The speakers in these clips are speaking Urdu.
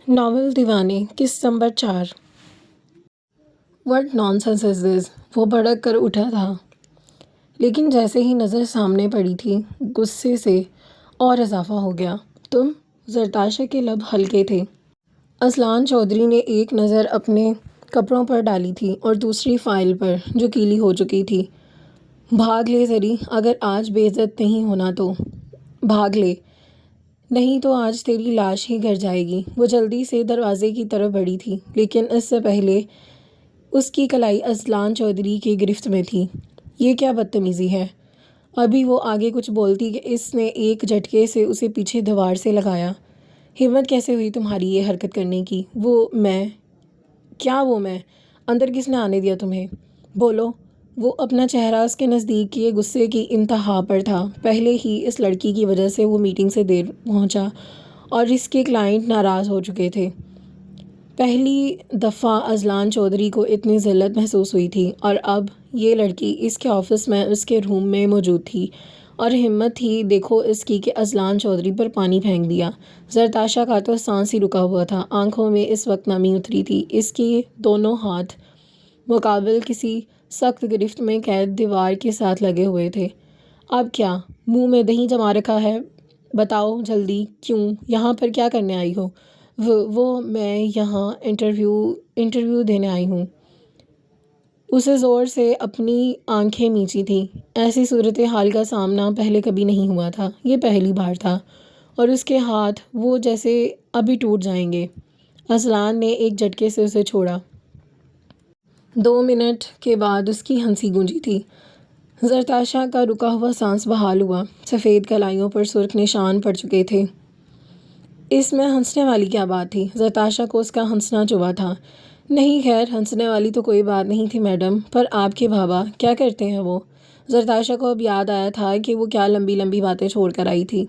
ناول دیوانے قسط نمبر 4۔ وٹ نانسنس از دس، وہ بھڑک کر اٹھا تھا، لیکن جیسے ہی نظر سامنے پڑی تھی غصے سے اور اضافہ ہو گیا۔ تم؟ زرتاشا کے لب ہلکے تھے۔ اذلان چودھری نے ایک نظر اپنے کپڑوں پر ڈالی تھی اور دوسری فائل پر جو گیلی ہو چکی تھی۔ بھاگ لے زری، اگر آج بے عزت نہیں ہونا تو بھاگ لے، نہیں تو آج تیری لاش ہی گھر جائے گی۔ وہ جلدی سے دروازے کی طرف بڑھی تھی، لیکن اس سے پہلے اس کی کلائی اذلان چودھری کی گرفت میں تھی۔ یہ کیا بدتمیزی ہے؟ ابھی وہ آگے کچھ بولتی کہ اس نے ایک جھٹکے سے اسے پیچھے دیوار سے لگایا۔ ہمت کیسے ہوئی تمہاری یہ حرکت کرنے کی؟ وہ میں؟ اندر کس نے آنے دیا تمہیں؟ بولو۔ وہ اپنا چہرہ اس کے نزدیک کیے غصے کی انتہا پر تھا۔ پہلے ہی اس لڑکی کی وجہ سے وہ میٹنگ سے دیر پہنچا اور اس کے کلائنٹ ناراض ہو چکے تھے۔ پہلی دفعہ اذلان چودھری کو اتنی ذلت محسوس ہوئی تھی، اور اب یہ لڑکی اس کے آفس میں اس کے روم میں موجود تھی، اور ہمت تھی دیکھو اس کی کہ اذلان چودھری پر پانی پھینک دیا۔ زرتاشا کا تو سانس ہی رکا ہوا تھا، آنکھوں میں اس وقت نمی اتری تھی۔ اس کے دونوں ہاتھ مقابل کسی سخت گرفت میں قید دیوار کے ساتھ لگے ہوئے تھے۔ اب کیا؟ منہ میں دہی جما رکھا ہے؟ بتاؤ جلدی، کیوں یہاں پر کیا کرنے آئی ہو؟ میں یہاں انٹرویو دینے آئی ہوں۔ اسے زور سے اپنی آنکھیں میچی تھیں۔ ایسی صورتحال کا سامنا پہلے کبھی نہیں ہوا تھا، یہ پہلی بار تھا، اور اس کے ہاتھ وہ جیسے ابھی ٹوٹ جائیں گے۔ اذلان نے ایک جھٹکے سے اسے چھوڑا۔ 2 منٹ کے بعد اس کی ہنسی گونجی تھی۔ زرتاشا کا رکا ہوا سانس بحال ہوا۔ سفید کلائیوں پر سرخ نشان پڑ چکے تھے۔ اس میں ہنسنے والی کیا بات تھی؟ زرتاشا کو اس کا ہنسنا چبھا تھا۔ نہیں خیر، ہنسنے والی تو کوئی بات نہیں تھی میڈم، پر آپ کے بابا کیا کرتے ہیں وہ؟ زرتاشا کو اب یاد آیا تھا کہ وہ کیا لمبی لمبی باتیں چھوڑ کر آئی تھی۔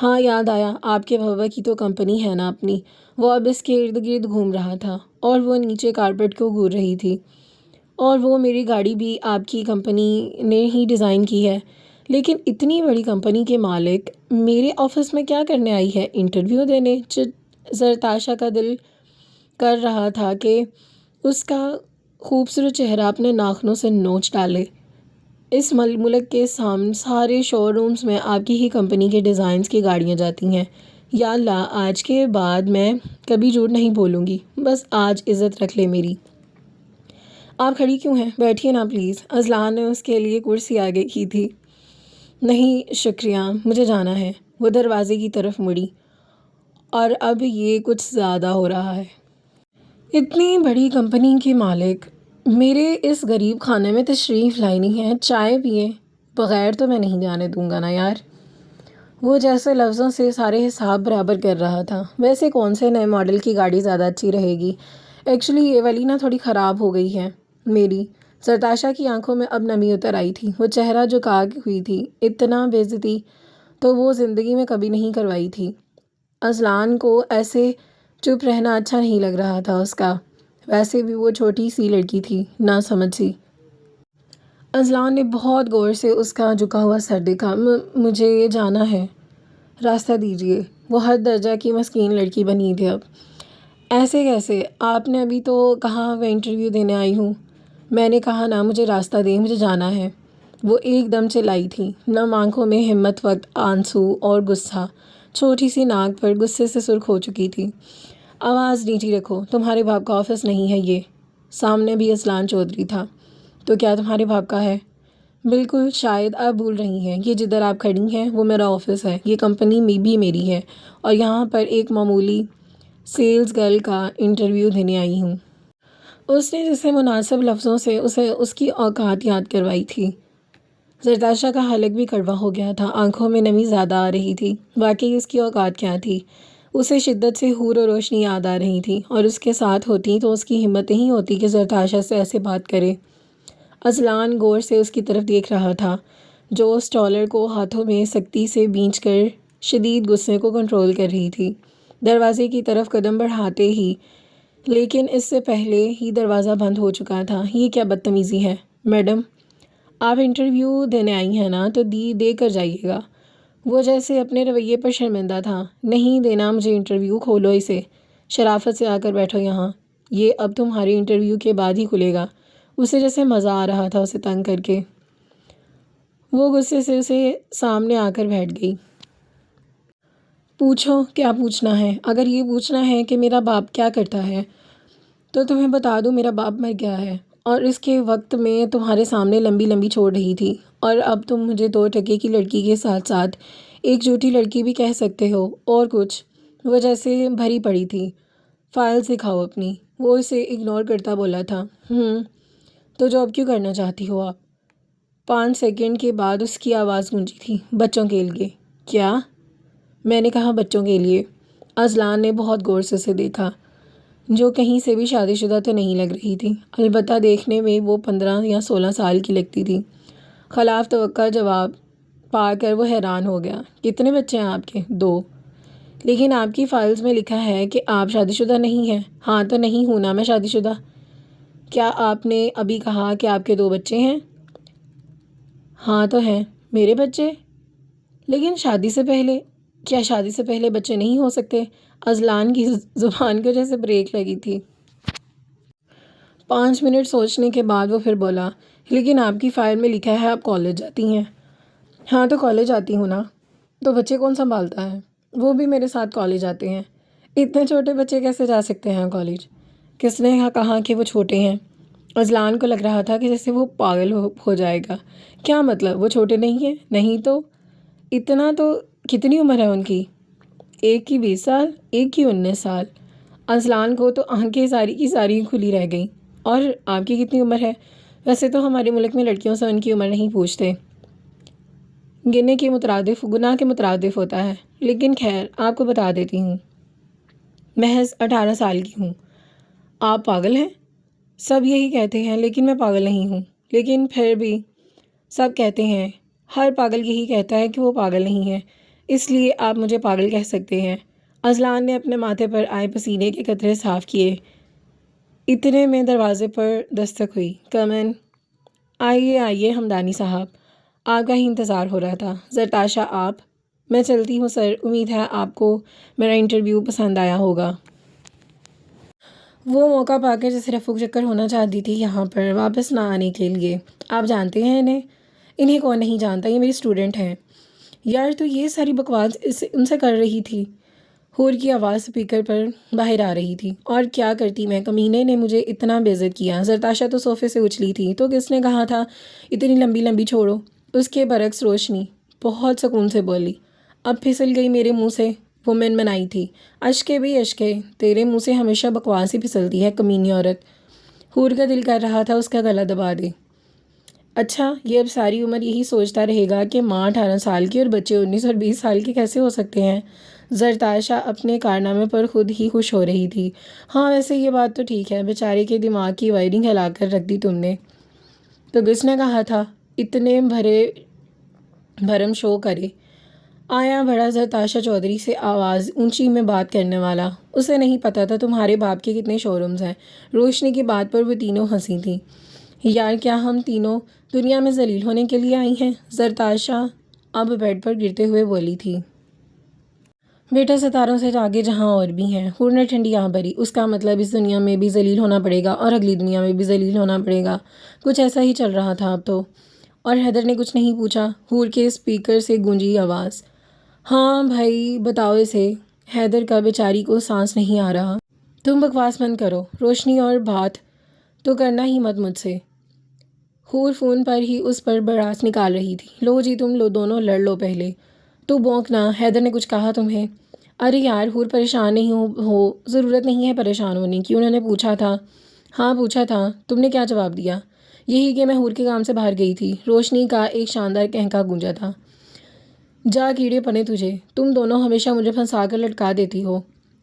ہاں یاد آیا، آپ کے بابا کی تو کمپنی ہے نا اپنی۔ وہ اب اس کے ارد گرد گھوم رہا تھا، اور وہ نیچے کارپیٹ کو گھور رہی تھی۔ اور وہ میری گاڑی بھی آپ کی کمپنی نے ہی ڈیزائن کی ہے، لیکن اتنی بڑی کمپنی کے مالک میرے آفس میں کیا کرنے آئی ہے؟ انٹرویو دینے؟ زرتاشا کا دل کر رہا تھا کہ اس کا خوبصورت چہرہ اپنے ناخنوں سے نوچ ڈالے۔ اس ملک کے سارے شو رومز میں آپ کی ہی کمپنی کے ڈیزائنز کی گاڑیاں جاتی ہیں۔ یا اللہ، آج کے بعد میں کبھی جھوٹ نہیں بولوں گی، بس آج عزت رکھ لے میری۔ آپ کھڑی کیوں ہیں؟ بیٹھیے نا پلیز۔ اذلان نے اس کے لیے کرسی آگے کی تھی۔ نہیں شکریہ، مجھے جانا ہے۔ وہ دروازے کی طرف مڑی۔ اور اب یہ کچھ زیادہ ہو رہا ہے۔ اتنی بڑی کمپنی کی مالک میرے اس غریب خانے میں تشریف لائی نہیں ہے، چائے پیے بغیر تو میں نہیں جانے دوں گا نا یار۔ وہ جیسے لفظوں سے سارے حساب برابر کر رہا تھا۔ ویسے کون سے نئے ماڈل کی گاڑی زیادہ اچھی رہے گی؟ ایکچولی یہ والی نا تھوڑی خراب ہو گئی ہے میری۔ زرتاشا کی آنکھوں میں اب نمی اتر آئی تھی، وہ چہرہ جھکا ہوئی تھی۔ اتنا بے عزتی تو وہ زندگی میں کبھی نہیں کروائی تھی۔ اذلان کو ایسے چپ رہنا اچھا نہیں لگ رہا تھا اس کا، ویسے بھی وہ چھوٹی سی لڑکی تھی، نہ سمجھ سی۔ اذلان نے بہت غور سے اس کا جھکا ہوا سر دیکھا۔ مجھے جانا ہے، راستہ دیجیے۔ وہ حد درجہ کی مسکین لڑکی بنی تھی اب۔ ایسے کیسے؟ آپ نے ابھی تو کہا میں انٹرویو دینے آئی ہوں۔ میں نے کہا نا مجھے راستہ دیں، مجھے جانا ہے۔ وہ ایک دم چلائی تھی، نم آنکھوں میں ہمت وقت آنسو اور غصہ، چھوٹی سی ناک پر غصے سے سرخ ہو چکی تھی۔ آواز نیچی رکھو، تمہارے باپ کا آفس نہیں ہے یہ۔ سامنے بھی اذلان چودھری تھا۔ تو کیا تمہارے باپ کا ہے؟ بالکل، شاید آپ بھول رہی ہیں، یہ جدھر آپ کھڑی ہیں وہ میرا آفس ہے، یہ کمپنی بھی میری ہے، اور یہاں پر ایک معمولی سیلز گرل کا انٹرویو دینے آئی ہوں۔ اس نے جیسے مناسب لفظوں سے اسے اس کی اوقات یاد کروائی تھی۔ زرتاشا کا حلق بھی کڑوا ہو گیا تھا، آنکھوں میں نمی زیادہ آ رہی تھی۔ واقعی اس کی اوقات کیا تھی؟ اسے شدت سے حور و روشنی یاد آ رہی تھی، اور اس کے ساتھ ہوتی تو اس کی ہمت نہیں ہوتی کہ زرتاشا سے ایسے بات کرے۔ اذلان غور سے اس کی طرف دیکھ رہا تھا، جو اس ڈالر کو ہاتھوں میں سختی سے بھینچ کر شدید غصے کو کنٹرول کر رہی تھی۔ دروازے کی طرف قدم بڑھاتے ہی، لیکن اس سے پہلے ہی دروازہ بند ہو چکا تھا۔ یہ کیا بدتمیزی ہے؟ میڈم، آپ انٹرویو دینے آئی ہیں نا، تو دے کر جائیے گا۔ وہ جیسے اپنے رویے پر شرمندہ تھا۔ نہیں دینا مجھے انٹرویو، کھولو اسے۔ شرافت سے آ کر بیٹھو یہاں، یہ اب تمہارے انٹرویو کے بعد ہی کھلے گا۔ اسے جیسے مزہ آ رہا تھا اسے تنگ کر کے۔ وہ غصے سے اسے سامنے آ کر بیٹھ گئی۔ پوچھو کیا پوچھنا ہے؟ اگر یہ پوچھنا ہے کہ میرا باپ کیا کرتا ہے تو تمہیں بتا دوں میرا باپ مر گیا ہے، اور اس کے وقت میں تمہارے سامنے لمبی لمبی چھوڑ رہی تھی، اور اب تم مجھے 2 ٹکے کی لڑکی کے ساتھ ساتھ ایک جھوٹی لڑکی بھی کہہ سکتے ہو، اور کچھ۔ وہ جیسے بھری پڑی تھی۔ فائل دکھاؤ اپنی۔ وہ اسے اگنور کرتا بولا تھا۔ تو جاب کیوں کرنا چاہتی ہو آپ؟ 5 سیکنڈ کے بعد اس کی آواز گونجی تھی۔ بچوں کے لیے۔ کیا؟ میں نے کہا بچوں کے لیے۔ اذلان نے بہت غور سے اسے دیکھا، جو کہیں سے بھی شادی شدہ تو نہیں لگ رہی تھی، البتہ دیکھنے میں وہ 15 یا 16 سال کی لگتی تھی۔ خلاف توقع جواب پا کر وہ حیران ہو گیا۔ کتنے بچے ہیں آپ کے؟ 2۔ لیکن آپ کی فائلز میں لکھا ہے کہ آپ شادی شدہ نہیں ہیں۔ ہاں تو نہیں ہوں نا میں شادی شدہ۔ کیا آپ نے ابھی کہا کہ آپ کے 2 بچے ہیں؟ ہاں تو ہیں۔ میرے بچے؟ لیکن شادی سے پہلے؟ کیا شادی سے پہلے بچے نہیں ہو سکتے؟ اذلان کی زبان کو جیسے بریک لگی تھی۔ 5 منٹ سوچنے کے بعد وہ پھر بولا، لیکن آپ کی فائل میں لکھا ہے آپ کالج جاتی ہیں۔ ہاں تو کالج آتی ہوں نا۔ تو بچے کون سنبھالتا ہے؟ وہ بھی میرے ساتھ کالج آتے ہیں۔ اتنے چھوٹے بچے کیسے جا سکتے ہیں کالج؟ کس نے کہا کہ وہ چھوٹے ہیں؟ اذلان کو لگ رہا تھا کہ جیسے وہ پاگل ہو جائے گا۔ کیا مطلب وہ چھوٹے نہیں ہیں؟ نہیں تو اتنا تو کتنی عمر ہے ان کی؟ ایک کی 20 سال، ایک کی 19 سال۔ اذلان کو تو آنکھیں ساری کی ساری کھلی رہ گئیں۔ اور آپ کی کتنی عمر ہے؟ ویسے تو ہمارے ملک میں لڑکیوں سے ان کی عمر نہیں پوچھتے، گناہ کے مترادف ہوتا ہے، لیکن خیر آپ کو بتا دیتی ہوں، محض 18 سال کی ہوں۔ آپ پاگل ہیں؟ سب یہی کہتے ہیں، لیکن میں پاگل نہیں ہوں۔ لیکن پھر بھی سب کہتے ہیں، ہر پاگل یہی کہتا ہے کہ وہ پاگل نہیں ہے، اس لیے آپ مجھے پاگل کہہ سکتے ہیں۔ اذلان نے اپنے ماتھے پر آئے پسینے کے قطرے صاف کیے۔ اتنے میں دروازے پر دستک ہوئی۔ کم ان۔ آئیے آئیے ہمدانی صاحب، آپ کا ہی انتظار ہو رہا تھا۔ زرتاشا آپ؟ میں چلتی ہوں سر، امید ہے آپ کو میرا انٹرویو پسند آیا ہوگا۔ وہ موقع پا کر جیسے رفو چکر ہونا چاہتی تھی یہاں پر واپس نہ آنے کے لیے۔ آپ جانتے ہیں انہیں؟ انہیں کون نہیں جانتا، یہ میری اسٹوڈنٹ ہیں۔ یار تو یہ ساری بکواس ان سے کر رہی تھی۔ حور کی آواز سپیکر پر باہر آ رہی تھی۔ اور کیا کرتی میں، کمینے نے مجھے اتنا بے عزت کیا۔ زرتاشا تو صوفے سے اچھلی تھی۔ تو کس نے کہا تھا اتنی لمبی لمبی چھوڑو؟ اس کے برعکس روشنی بہت سکون سے بولی۔ اب پھسل گئی میرے منہ سے، وہ منمنائی تھی۔ اشکے بھی اشکے، تیرے منہ سے ہمیشہ بکواس ہی پھسلتی ہے کمینی عورت۔ حور کا دل کر رہا تھا اس کا گلا دبا دے۔ اچھا یہ اب ساری عمر یہی سوچتا رہے گا کہ ماں 18 سال کی اور بچے 19 اور 20 سال کے کیسے ہو سکتے ہیں؟ زرتاشا اپنے کارنامے پر خود ہی خوش ہو رہی تھی۔ ہاں ویسے یہ بات تو ٹھیک ہے، بیچارے کے دماغ کی وائرنگ ہلا کر رکھ دی تم نے۔ تو کس نے کہا تھا اتنے بھرم شو کرے؟ آیا بڑا زرتاشا چودھری سے آواز اونچی میں بات کرنے والا۔ اسے نہیں پتا تھا تمہارے باپ کے کتنے شو رومز ہیں۔ روشنی کی بات پر وہ تینوں ہنسی تھیں۔ یار کیا ہم تینوں دنیا میں ذلیل ہونے کے لیے آئی ہیں؟ زرتاشا اب بیڈ پر گرتے ہوئے بولی تھی۔ بیٹا ستاروں سے آگے جہاں اور بھی ہیں۔ حور نے ٹھنڈی آہ بھری۔ اس کا مطلب اس دنیا میں بھی ذلیل ہونا پڑے گا اور اگلی دنیا میں بھی ذلیل ہونا پڑے گا۔ کچھ ایسا ہی چل رہا تھا اب تو۔ اور حیدر نے کچھ نہیں پوچھا؟ حور کے اسپیکر سے گونجی آواز۔ ہاں بھائی بتاؤ اسے۔ حیدر کا بیچاری کو سانس نہیں آ رہا۔ تم بکواس بند کرو روشنی، اور بات تو کرنا ہی مت مجھ سے۔ حور فون پر ہی اس پر بڑاس نکال رہی تھی۔ لو جی تم دونوں لڑ لو پہلے۔ تو بونکنا، حیدر نے کچھ کہا تمہیں؟ ارے یار حور پریشان نہیں ہو، ضرورت نہیں ہے پریشان ہونے کی، انہوں نے پوچھا تھا۔ ہاں پوچھا تھا، تم نے کیا جواب دیا؟ یہی کہ میں حور کے کام سے باہر گئی تھی۔ روشنی کا ایک شاندار قہقہ گونجا تھا۔ جا کیڑے پنے تجھے، تم دونوں ہمیشہ مجھے پھنسا کر لٹکا دیتی ہو۔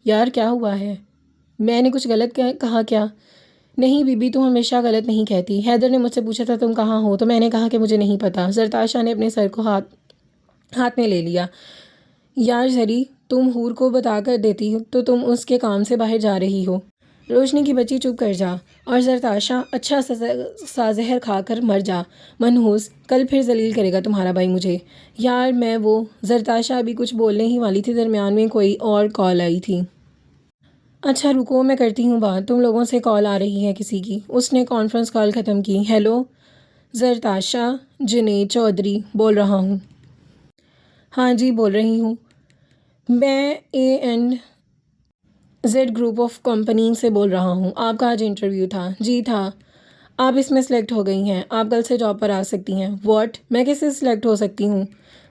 یار کیا ہوا ہے؟ میں نے کچھ غلط کہا کیا؟ نہیں بی بی تم ہمیشہ غلط نہیں کہتی۔ حیدر نے مجھ سے پوچھا تھا تم کہاں ہو، تو میں نے کہا کہ مجھے نہیں پتا۔ زرتاشا نے اپنے سر کو ہاتھ میں لے لیا۔ یار زری تم حور کو بتا کر دیتی تو تم اس کے کام سے باہر جا رہی ہو۔ روشنی کی بچی چپ کر جا، اور زرتاشا اچھا سا زہر کھا کر مر جا منحوس، کل پھر ذلیل کرے گا تمہارا بھائی مجھے۔ یار میں وہ زرتاشا ابھی کچھ بولنے ہی والی تھی، درمیان میں کوئی اور کال آئی تھی۔ اچھا رکو، میں کرتی ہوں بات، تم لوگوں سے کال آ رہی ہے کسی کی۔ اس نے کانفرنس کال ختم کی۔ ہیلو، زرتاشا جنید چودھری بول رہا ہوں۔ ہاں جی بول رہی ہوں، میں A&Z گروپ آف کمپنی سے بول رہا ہوں۔ آپ کا آج انٹرویو تھا؟ جی تھا۔ آپ اس میں سلیکٹ ہو گئی ہیں، آپ کل سے جاب پر آ سکتی ہیں۔ واٹ؟ میں کیسے سلیکٹ ہو سکتی ہوں؟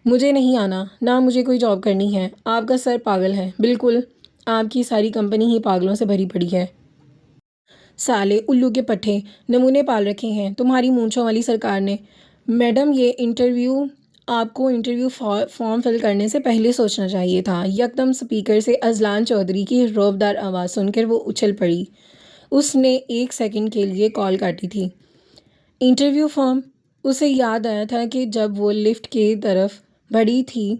مجھے نہیں آنا، نہ مجھے کوئی جاب کرنی ہے۔ آپ کا سر پاگل ہے؟ بالکل، آپ کی ساری کمپنی ہی پاگلوں سے بھری پڑی ہے۔ سالے الو کے پٹھے نمونے پال رکھے ہیں تمہاری مونچھوں والی سرکار نے۔ میڈم یہ آپ کو انٹرویو فارم فل کرنے سے پہلے سوچنا چاہیے تھا۔ یکدم سپیکر سے اذلان چودھری کی رعبدار آواز سن کر وہ اچھل پڑی۔ اس نے 1 سیکنڈ کے لیے کال کاٹی تھی۔ Interview form? اسے یاد آیا تھا کہ جب وہ لفٹ کی طرف بڑھی تھی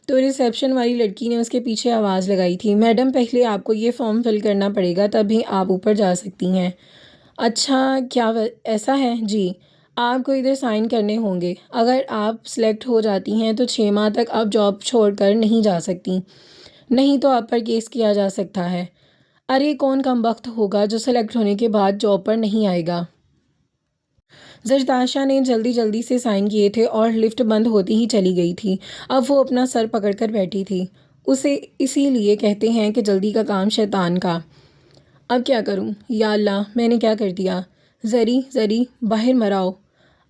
تو ریسیپشن والی لڑکی نے اس کے پیچھے آواز لگائی تھی، میڈم پہلے آپ کو یہ فارم فل کرنا پڑے گا تبھی آپ اوپر جا سکتی ہیں۔ اچھا کیا ایسا ہے؟ جی، آپ کو ادھر سائن کرنے ہوں گے۔ اگر آپ سلیکٹ ہو جاتی ہیں تو 6 ماہ تک آپ جاب چھوڑ کر نہیں جا سکتی، نہیں تو آپ پر کیس کیا جا سکتا ہے۔ ارے کون کمبخت ہوگا جو سلیکٹ ہونے کے بعد جاب پر نہیں آئے گا؟ زرتاشا نے جلدی سے سائن کیے تھے اور لفٹ بند ہوتی ہی چلی گئی تھی۔ اب وہ اپنا سر پکڑ کر بیٹھی تھی۔ اسے اسی لیے کہتے ہیں کہ جلدی کا کام شیطان کا۔ اب کیا کروں؟ یا اللہ میں نے کیا کر دیا؟ زری باہر مراؤ،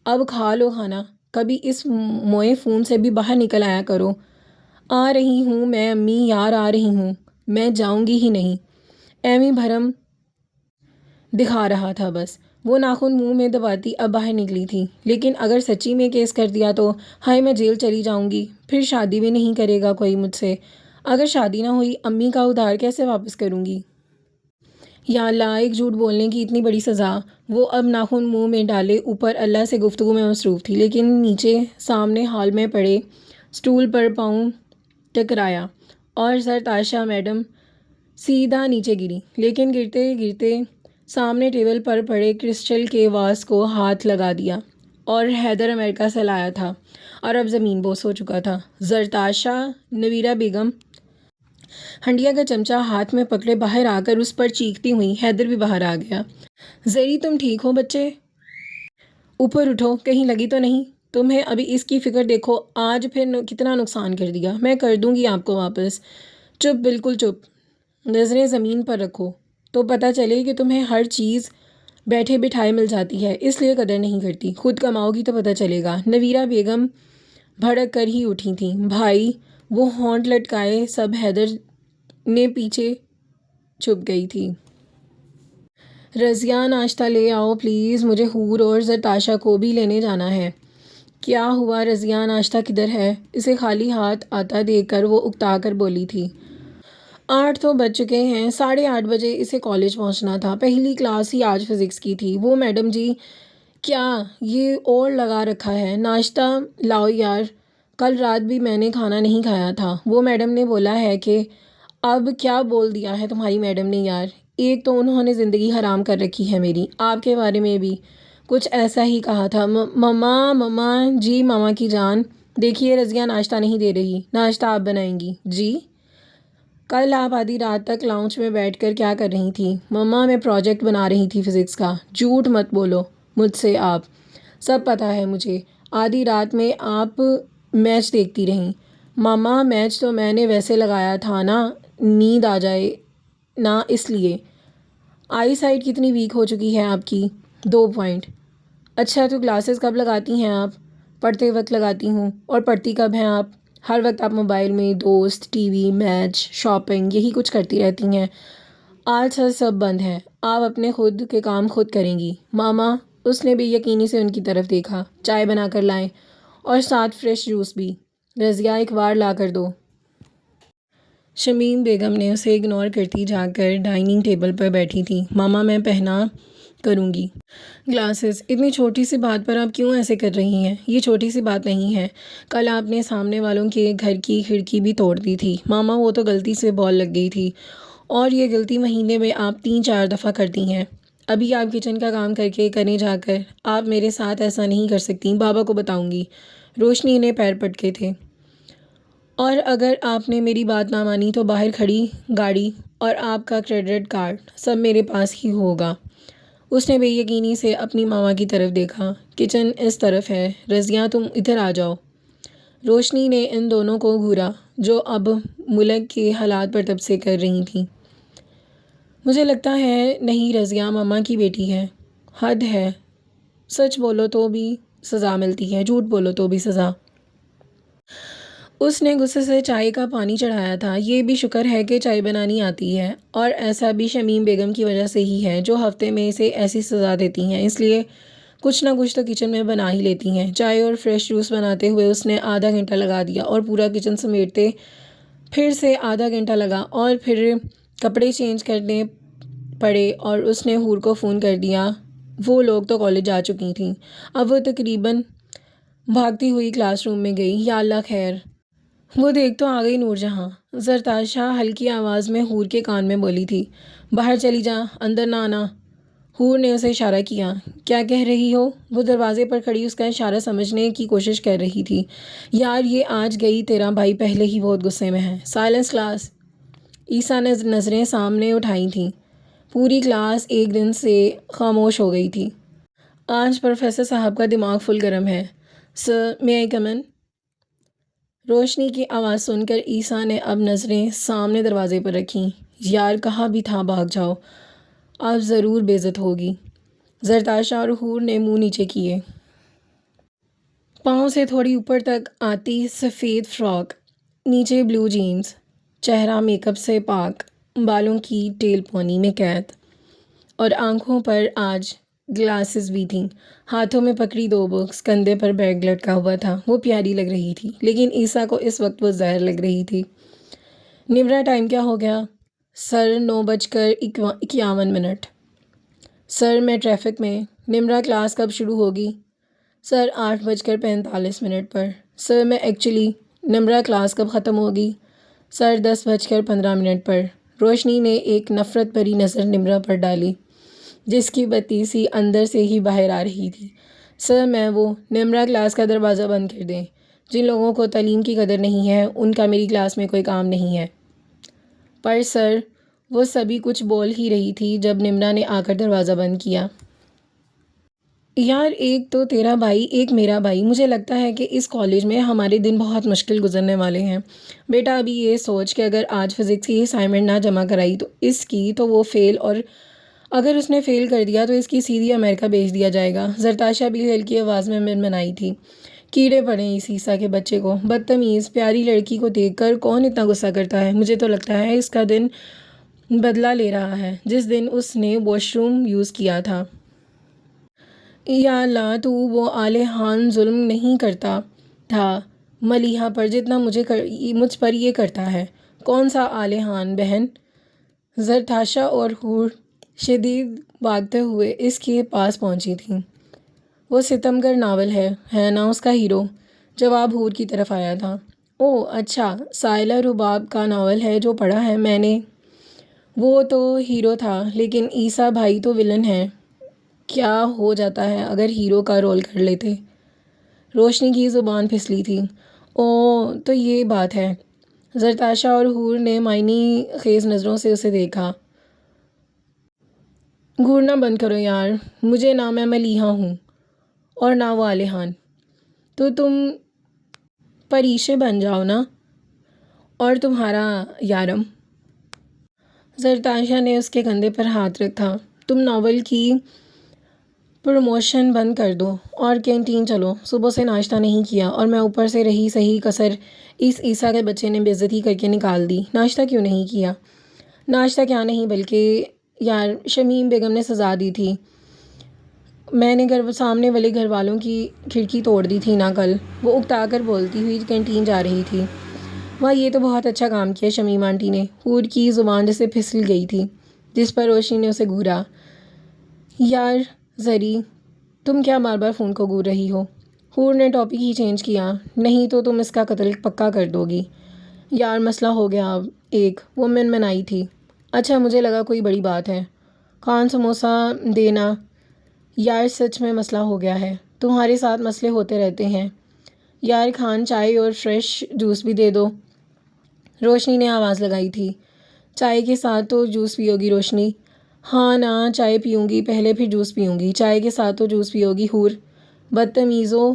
اب کھا لو کھانا، کبھی اس موئے فون سے بھی باہر نکل آیا کرو۔ آ رہی ہوں میں امی یار، آ رہی ہوں، میں جاؤں گی ہی نہیں۔ ایویں بھرم دکھا رہا تھا بس۔ وہ ناخن منہ میں دباتی اب باہر نکلی تھی۔ لیکن اگر سچی میں کیس کر دیا تو ہائے میں جیل چلی جاؤں گی، پھر شادی بھی نہیں کرے گا کوئی مجھ سے۔ اگر شادی نہ ہوئی امی کا ادھار کیسے واپس کروں گی؟ یا اللہ ایک جھوٹ بولنے کی اتنی بڑی سزا۔ وہ اب ناخن منہ میں ڈالے اوپر اللہ سے گفتگو میں مصروف تھی، لیکن نیچے سامنے ہال میں پڑے سٹول پر پاؤں ٹکرایا اور زرتاشا میڈم سیدھا نیچے گری، لیکن گرتے سامنے ٹیبل پر پڑے کرسٹل کے واز کو ہاتھ لگا دیا اور حیدر امریکہ سے لایا تھا اور اب زمین بوس ہو چکا تھا۔ زرتاشا، نویرہ بیگم ہنڈیا کا چمچہ ہاتھ میں پکڑے باہر آ کر اس پر چیختی ہوئی، حیدر بھی باہر آ گیا۔ زری تم ٹھیک ہو بچے؟ اوپر اٹھو، کہیں لگی تو نہیں؟ تمہیں ابھی اس کی فکر دیکھو، آج پھر کتنا نقصان کر دیا۔ میں کر دوں گی آپ کو واپس۔ چپ، بالکل چپ، نظریں زمین پر رکھو تو پتہ چلے کہ تمہیں ہر چیز بیٹھے بٹھائے مل جاتی ہے، اس لیے قدر نہیں کرتی۔ خود کماؤ گی تو پتہ چلے گا۔ نویرہ بیگم بھڑک کر ہی اٹھی تھیں۔ بھائی، وہ ہونٹ لٹکائے سب حیدر نے پیچھے چھپ گئی تھی۔ رضیہ ناشتہ لے آؤ پلیز، مجھے حور اور زرتاشا کو بھی لینے جانا ہے۔ کیا ہوا رضیہ، ناشتہ کدھر ہے؟ اسے خالی ہاتھ آتا دیکھ کر وہ اکتا کر بولی تھی۔ 8 تو بج چکے ہیں، 8:30 بجے اسے کالج پہنچنا تھا۔ پہلی کلاس ہی آج فزکس کی تھی۔ وہ میڈم جی کیا یہ اور لگا رکھا ہے؟ ناشتہ لاؤ یار، کل رات بھی میں نے کھانا نہیں کھایا تھا۔ وہ میڈم نے بولا ہے کہ اب کیا بول دیا ہے تمہاری میڈم نے یار، ایک تو انہوں نے زندگی حرام کر رکھی ہے میری، آپ کے بارے میں بھی کچھ ایسا ہی کہا تھا۔ مما جی، ماما کی جان دیکھیے رضیہ ناشتہ نہیں دے رہی، ناشتہ آپ بنائیں گی؟ جی۔ کل آپ آدھی رات تک لاؤنج میں بیٹھ کر کیا کر رہی تھیں؟ مما میں پروجیکٹ بنا رہی تھی فزکس کا۔ جھوٹ مت بولو مجھ سے آپ، سب پتہ ہے مجھے۔ آدھی رات میں آپ میچ دیکھتی رہیں۔ ماما میچ تو میں نے ویسے لگایا تھا نا، نیند آ جائے نا اس لیے۔ آئی سائٹ کتنی ویک ہو چکی ہے آپ کی؟ 2 پوائنٹ۔ اچھا تو گلاسز کب لگاتی ہیں آپ؟ پڑھتے وقت لگاتی ہوں۔ اور پڑھتی کب ہیں آپ؟ ہر وقت آپ موبائل میں دوست، ٹی وی، میچ، شاپنگ یہی کچھ کرتی رہتی ہیں۔ آج سب بند ہے، آپ اپنے خود کے کام خود کریں گی۔ ماما، اس نے بے یقینی سے ان کی طرف دیکھا۔ چائے بنا کر لائیں اور ساتھ فریش جوس بھی۔ رضیہ ایک وار لا کر دو۔ شمیم بیگم نے اسے اگنور کرتی جا کر ڈائننگ ٹیبل پر بیٹھی تھی۔ ماما میں پہنا کروں گی گلاسز۔ اتنی چھوٹی سی بات پر آپ کیوں ایسے کر رہی ہیں؟ یہ چھوٹی سی بات نہیں ہے، کل آپ نے سامنے والوں کے گھر کی کھڑکی بھی توڑ دی تھی۔ ماما وہ تو غلطی سے بال لگ گئی تھی، اور یہ غلطی مہینے میں آپ 3-4 دفعہ کرتی ہیں۔ ابھی آپ کچن کا کام کریں جا کر، آپ میرے ساتھ ایسا نہیں کر سکتی، بابا کو بتاؤں گی۔ روشنی نے پیر پٹکے تھے۔ اور اگر آپ نے میری بات نہ مانی تو باہر کھڑی گاڑی اور آپ کا کریڈٹ کارڈ سب میرے پاس ہی ہوگا۔ اس نے بے یقینی سے اپنی ماما کی طرف دیکھا۔ کچن اس طرف ہے، رضیہ تم ادھر آ جاؤ۔ روشنی نے ان دونوں کو گھورا جو اب ملک کے حالات پر تبصرے کر رہی تھیں۔ مجھے لگتا ہے نہیں رضیہ ماما کی بیٹی ہے۔ حد ہے، سچ بولو تو بھی سزا ملتی ہے، جھوٹ بولو تو بھی سزا۔ اس نے غصے سے چائے کا پانی چڑھایا تھا۔ یہ بھی شکر ہے کہ چائے بنانی آتی ہے، اور ایسا بھی شمیم بیگم کی وجہ سے ہی ہے جو ہفتے میں اسے ایسی سزا دیتی ہیں، اس لیے کچھ نہ کچھ تو کچن میں بنا ہی لیتی ہیں۔ چائے اور فریش جوس بناتے ہوئے اس نے آدھا گھنٹہ لگا دیا اور پورا کچن سمیٹتے پھر سے آدھا گھنٹہ لگا، اور پھر کپڑے چینج کرنے پڑے اور اس نے حور کو فون کر دیا۔ وہ لوگ تو کالج جا چکی تھیں، اب وہ تقریباً بھاگتی ہوئی کلاس روم میں گئی۔ یا اللہ خیر، وہ دیکھ تو آ گئی نور جہاں، زرتاشا ہلکی آواز میں حور کے کان میں بولی تھی۔ باہر چلی جا، اندر نہ آنا۔ حور نے اسے اشارہ کیا۔ کیا کہہ رہی ہو؟ وہ دروازے پر کھڑی اس کا اشارہ سمجھنے کی کوشش کر رہی تھی۔ یار یہ آج گئی، تیرا بھائی پہلے ہی بہت غصے میں ہے۔ Silence class. عیسیٰ نے نظریں سامنے اٹھائی تھیں۔ پوری کلاس ایک دن سے خاموش ہو گئی تھی۔ آج پروفیسر صاحب کا دماغ فل گرم ہے۔ سر مے آئی کم ان؟ روشنی کی آواز سن کر عیسیٰ نے اب نظریں سامنے دروازے پر رکھیں۔ یار کہا بھی تھا بھاگ جاؤ، اب ضرور بے عزت ہوگی۔ زرتاشا اور حور نے منہ نیچے کیے۔ پاؤں سے تھوڑی اوپر تک آتی سفید فراک، نیچے بلو جینز، چہرہ میک اپ سے پاک، بالوں کی ٹیل پونی میں قید، اور آنکھوں پر آج گلاسز بھی تھیں۔ ہاتھوں میں پکڑی 2 بکس، کندھے پر بیگ لٹکا ہوا تھا۔ وہ پیاری لگ رہی تھی، لیکن عیسیٰ کو اس وقت وہ زہر لگ رہی تھی۔ نمرا ٹائم کیا ہو گیا؟ سر 9:51۔ سر میں ٹریفک میں۔ نمرا کلاس کب شروع ہوگی؟ سر 8:45 پر۔ سر میں ایکچولی نمرا کلاس کب ختم ہوگی؟ سر 10:15 پر۔ روشنی نے ایک نفرت بھری نظر نمرا پر ڈالی جس کی بتی سی اندر سے ہی باہر آ رہی تھی۔ سر میں وہ نمرا کلاس کا دروازہ بند کر دیں۔ جن لوگوں کو تعلیم کی قدر نہیں ہے ان کا میری کلاس میں کوئی کام نہیں ہے۔ پر سر، وہ سبھی کچھ بول ہی رہی تھی جب نمرا نے آ کر دروازہ بند کیا۔ یار ایک تو تیرا بھائی، ایک میرا بھائی، مجھے لگتا ہے کہ اس کالج میں ہمارے دن بہت مشکل گزرنے والے ہیں۔ بیٹا ابھی یہ سوچ کہ اگر آج فزکس کی اسائنمنٹ نہ جمع کرائی تو اس کی تو وہ فیل، اور اگر اس نے فیل کر دیا تو اس کی سیدھی امریکہ بھیج دیا جائے گا۔ زرتاشا بھی ہلکی آواز میں منمنائی تھی۔ کیڑے پڑے اس عیسیٰ کے بچے کو، بدتمیز پیاری لڑکی کو دیکھ کر کون اتنا غصہ کرتا ہے؟ مجھے تو لگتا ہے اس کا دن بدلہ لے رہا ہے جس دن اس نے واش روم یوز کیا تھا۔ یا اللہ، تو وہ آلحان ظلم نہیں کرتا تھا ملیحہ پر جتنا مجھ پر یہ کرتا ہے۔ کون سا آلحان بہن؟ زرتاشا اور حور شدید بھاگتے ہوئے اس کے پاس پہنچی تھیں۔ وہ ستمگر ناول ہے نا اس کا ہیرو؟ جواب حور کی طرف آیا تھا۔ اوہ اچھا، سائلہ رباب کا ناول ہے جو پڑھا ہے میں نے۔ وہ تو ہیرو تھا، لیکن عیسیٰ بھائی تو ولن ہے۔ کیا ہو جاتا ہے اگر ہیرو کا رول کر لیتے؟ روشنی کی زبان پھسلی تھی۔ اوہ تو یہ بات ہے۔ زرتاشا اور حور نے معنی خیز نظروں سے اسے دیکھا۔ گھورنا بند کرو یار، مجھے نہ میں ملیحہ ہوں اور نہ وہ آلحان، تو تم پریشے بن جاؤ نا، اور تمہارا یارم۔ زرتاشا نے اس کے کندھے پر ہاتھ رکھا۔ تم ناول کی پروموشن بند کر دو اور کینٹین چلو۔ صبح سے ناشتہ نہیں کیا، اور میں اوپر سے رہی صحیح کسر اس عیسیٰ کے بچے نے بے عزتی کر کے نکال دی۔ ناشتہ کیوں نہیں کیا؟ ناشتہ کیا نہیں بلکہ یار شمیم بیگم نے سزا دی تھی۔ میں نے سامنے والے گھر والوں کی کھڑکی توڑ دی تھی نا کل، وہ اکتا کر بولتی ہوئی کینٹین جا رہی تھی۔ واہ یہ تو بہت اچھا کام کیا شمیم آنٹی نے۔ حور کی زبان جیسے پھسل گئی تھی، جس پر روشنی نے اسے گھورا۔ یار زری، تم کیا بار بار فون کو گھور رہی ہو؟ حور نے ٹاپک ہی چینج کیا۔ نہیں تو تم اس کا قتل پکا کر دو گی۔ یار مسئلہ ہو گیا اب ایک، وہ منمنائی تھی۔ اچھا مجھے لگا کوئی بڑی بات ہے۔ خان سموسہ دینا۔ یار سچ میں مسئلہ ہو گیا ہے، تمہارے ساتھ مسئلے ہوتے رہتے ہیں۔ یار خان چائے اور فریش جوس بھی دے دو۔ روشنی نے آواز لگائی تھی۔ چائے کے ساتھ تو جوس پیو گی روشنی؟ ہاں نا، چائے پیوں گی پہلے پھر جوس پیوں گی۔ چائے کے ساتھ تو جوس پیو گی حور؟ بدتمیزو،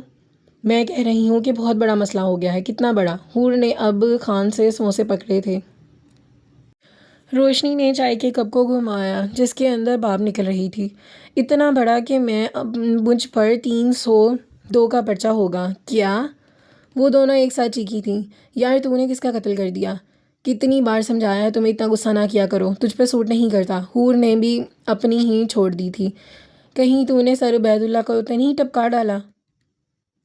میں کہہ رہی ہوں کہ بہت بڑا مسئلہ ہو گیا ہے۔ کتنا بڑا؟ حور نے اب خان سے سموسے پکڑے تھے۔ روشنی نے چائے کے کپ کو گھمایا جس کے اندر بھاپ نکل رہی تھی۔ اتنا بڑا کہ مجھ پر 302 کا پرچہ ہوگا۔ کیا؟ وہ دونوں ایک ساتھ چیخی تھیں۔ یار تو نے کس کا قتل کر دیا؟ کتنی بار سمجھایا ہے تمہیں اتنا غصہ نہ کیا کرو، تجھ پہ سوٹ نہیں کرتا۔ حور نے بھی اپنی ہی چھوڑ دی تھی۔ کہیں تو نے سر عبید اللہ کو تو نہیں ٹپکا ڈالا؟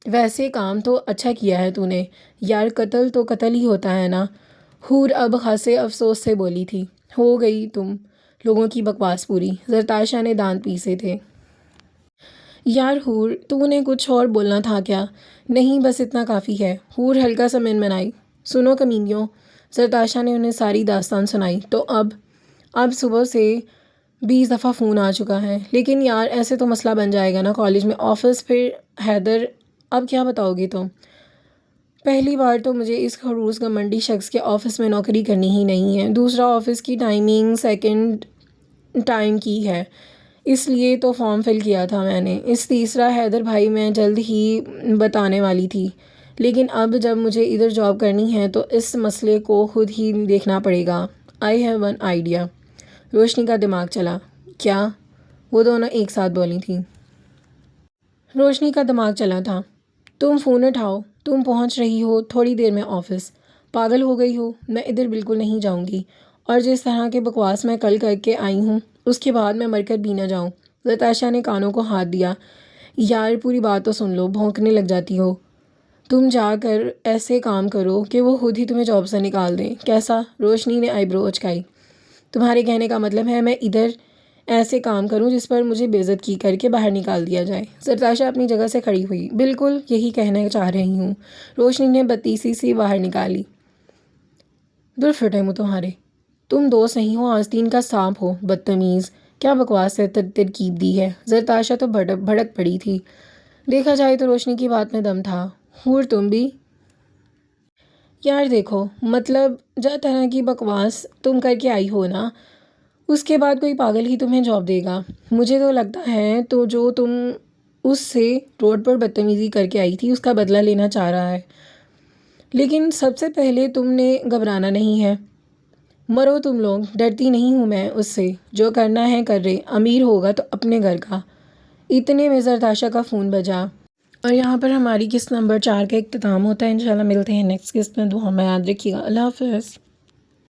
ویسے کام تو اچھا کیا ہے تو نے، یار قتل تو قتل ہی ہوتا ہے نا۔ حور اب خاصے افسوس سے بولی تھی۔ ہو گئی تم لوگوں کی بکواس پوری، زرتاشا نے دانت پیسے تھے۔ یار حور تو نے کچھ اور بولنا تھا کیا؟ نہیں بس اتنا کافی ہے۔ حور ہلکا سا منمنائی۔ سنو کمینیوں، زرتاشا نے انہیں ساری داستان سنائی۔ تو اب صبح سے 20 دفعہ فون آ چکا ہے۔ لیکن یار ایسے تو مسئلہ بن جائے گا نا، کالج میں، آفس، پھر حیدر، اب کیا بتاؤ گے تم؟ پہلی بار تو مجھے اس خروس گھمنڈی شخص کے آفس میں نوکری کرنی ہی نہیں ہے۔ دوسرا، آفس کی ٹائمنگ سیکنڈ ٹائم کی ہے، اس لیے تو فارم فل کیا تھا میں نے۔ تیسرا، حیدر بھائی میں جلد ہی بتانے والی تھی، لیکن اب جب مجھے ادھر جاب کرنی ہے تو اس مسئلے کو خود ہی دیکھنا پڑے گا۔ I have one idea. روشنی کا دماغ چلا۔ کیا؟ وہ دونوں ایک ساتھ بولی تھیں۔ روشنی کا دماغ چلا تھا۔ تم فون اٹھاؤ، تم پہنچ رہی ہو تھوڑی دیر میں آفس۔ پاگل ہو گئی ہو؟ میں ادھر بالکل نہیں جاؤں گی، اور جس طرح کے بکواس میں کل کر کے آئی ہوں اس کے بعد میں مر کر بھی نہ جاؤں۔ زرتاشا نے کانوں کو ہاتھ دیا۔ یار پوری بات تو سن لو، بھونکنے لگ جاتی ہو۔ تم جا کر ایسے کام کرو کہ وہ خود ہی تمہیں جاب سے نکال دیں۔ کیسا؟ روشنی نے آئی برو اچکائی۔ تمہارے کہنے کا مطلب ہے میں ادھر ایسے کام کروں جس پر مجھے بے عزت کی کر کے باہر نکال دیا جائے؟ زرتاشا اپنی جگہ سے کھڑی ہوئی۔ بالکل یہی کہنا چاہ رہی ہوں۔ روشنی نے بتیسی سی باہر نکالی۔ دور پھٹے منہ تمہارے، تم دوست نہیں ہو، آستین کا سانپ ہو، بدتمیز! کیا بکواس سے ترکیب دی ہے؟ زرتاشا تو بھڑک پڑی تھی۔ دیکھا جائے تو روشنی کی بات میں دم تھا۔ حور تم بھی؟ یار دیکھو، مطلب جو طرح کی بکواس تم کر کے آئی ہو نا، اس کے بعد کوئی پاگل ہی تمہیں جاب دے گا؟ مجھے تو لگتا ہے تو جو تم اس سے روڈ پر بدتمیزی کر کے آئی تھی اس کا بدلہ لینا چاہ رہا ہے۔ لیکن سب سے پہلے تم نے گھبرانا نہیں ہے۔ مرو تم لوگ، ڈرتی نہیں ہوں میں اس سے، جو کرنا ہے کر رہے، امیر ہوگا تو اپنے گھر کا۔ اتنے میں زرتاشا کا فون بجا، اور یہاں پر ہماری قسط نمبر 4 کا اختتام ہوتا ہے۔ انشاءاللہ ملتے ہیں نیکسٹ قسط میں، دعا میں یاد رکھیے گا۔ اللہ حافظ۔